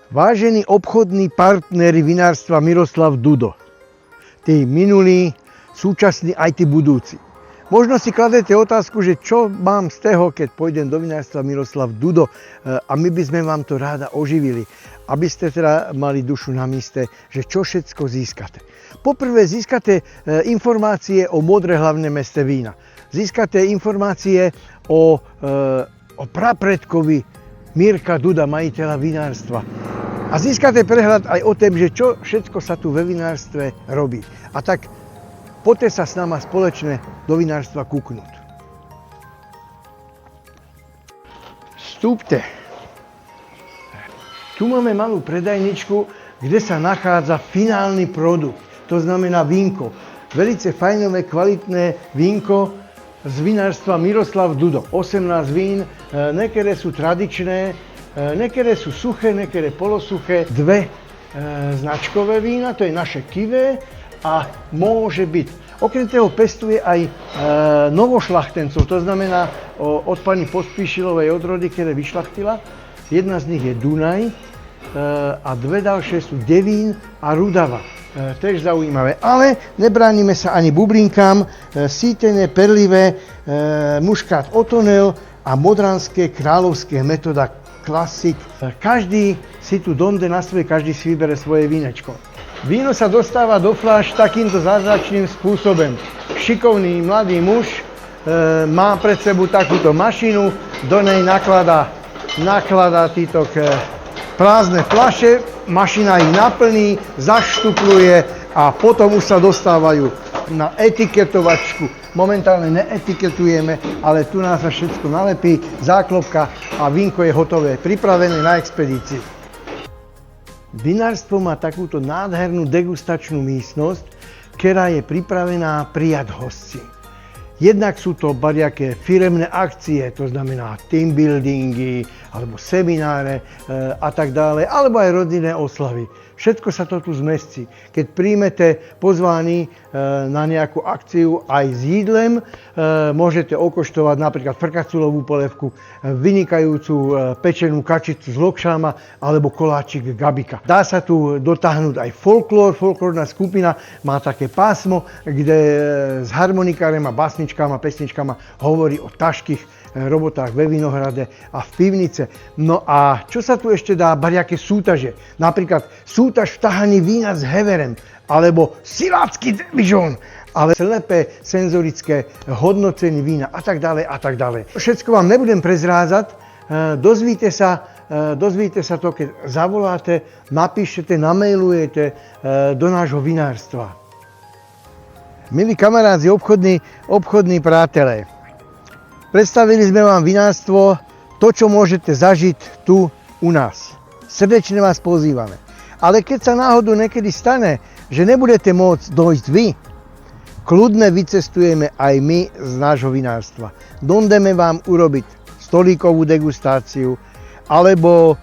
Vážení obchodní partneri vinárstva Miroslav Dudo, tí minulí, súčasní aj tí budúci. Možno si kladete otázku, že čo mám z toho, keď pôjdem do vinárstva Miroslav Dudo, a my by sme vám to ráda oživili, aby ste teda mali dušu na míste, že čo všetko získate. Poprvé získate informácie o modre hlavné meste vína. Získate informácie o prapredkovi Mirka Duda, majiteľa vinárstva. A získate prehľad aj o tom, že čo všetko sa tu ve vinárstve robí. A tak poďte sa s nama spoločne do vinárstva kúknúť. Vstúpte. Tu máme malú predajničku, kde sa nachádza finálny produkt. To znamená vínko. Velice fajnové, kvalitné vínko z vinárstva Miroslav Dudo. 18 vín, niektoré sú tradičné, niektoré sú suché, niektoré polosuché. Dve značkové vína, to je naše Kivé a môže byť. Okrem toho pestuje aj novošľachtencov, to znamená od pani Pospíšilovej odrody, ktoré vyšľachtila. Jedna z nich je Dunaj a dve ďalšie sú Devín a Rudava. Tež zaujímavé, ale nebránime sa ani bublinkám, sítené, perlivé, muškát Otonel a modranské kráľovské metoda Klasik. Každý si tu donde na svoje, každý si vybere svoje vínečko. Víno sa dostáva do fľaš takýmto zázračným spôsobom. Šikovný mladý muž má pred sebou takúto mašinu, do nej nakladá títo prázdne fľaše, mašina ich naplní, zaštupluje a potom už sa dostávajú na etiketovačku. Momentálne neetiketujeme, ale tu nás sa všetko nalepí, záklopka a vínko je hotové, pripravené na expedícii. Vinárstvo má takúto nádhernú degustačnú místnosť, ktorá je pripravená prijať hostí. Jednak sú to bariaké firemné akcie, to znamená team buildingy, alebo semináre a tak ďalej, alebo aj rodinné oslavy. Všetko sa to tu zmestí. Keď príjmete pozvání na nejakú akciu aj s jídlem, môžete okoštovať napríklad frkaculovú polevku, vynikajúcu pečenú kačicu z lokšáma alebo koláčik Gabika. Dá sa tu dotáhnuť aj folklór. Folklórna skupina má také pásmo, kde s harmonikárem a básničkami a pesničkami hovorí o ťažkých robotách ve Vinohrade a v pivnice. No a čo sa tu ešte dá? Bariaké súťaže. Napríklad súťaž v tahaní vína s heverem, alebo silácky debižón, ale slepé senzorické hodnocenie vína a tak ďalej a tak ďalej. Všetko vám nebudem prezrázať, dozvíte sa to, keď zavoláte, napíšete, namailujete do nášho vinárstva. Milí kamarádi, obchodní priatelé, predstavili sme vám vinárstvo, to, čo môžete zažiť tu u nás. Srdečne vás pozývame. Ale keď sa náhodou niekedy stane, že nebudete môcť dojsť vy, kľudne vycestujeme aj my z nášho vinárstva. Dondeme vám urobiť stolíkovú degustáciu, alebo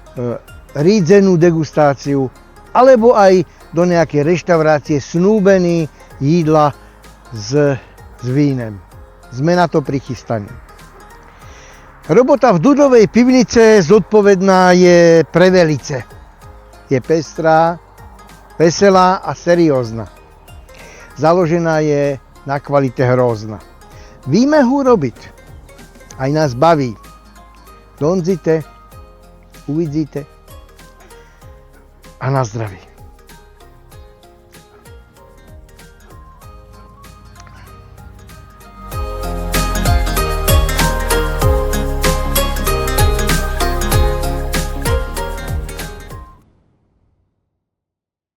rídzenú degustáciu, alebo aj do nejakej reštaurácie snúbený jídla s vínem. Sme na to prichystaní. Robota v Dudovej pivnice zodpovedná je pre velice. Je pestrá, veselá a seriózna. Založená je na kvalite hrozna. Víme ho robiť. Aj nás baví. Donzite, uvidíte a na zdraví.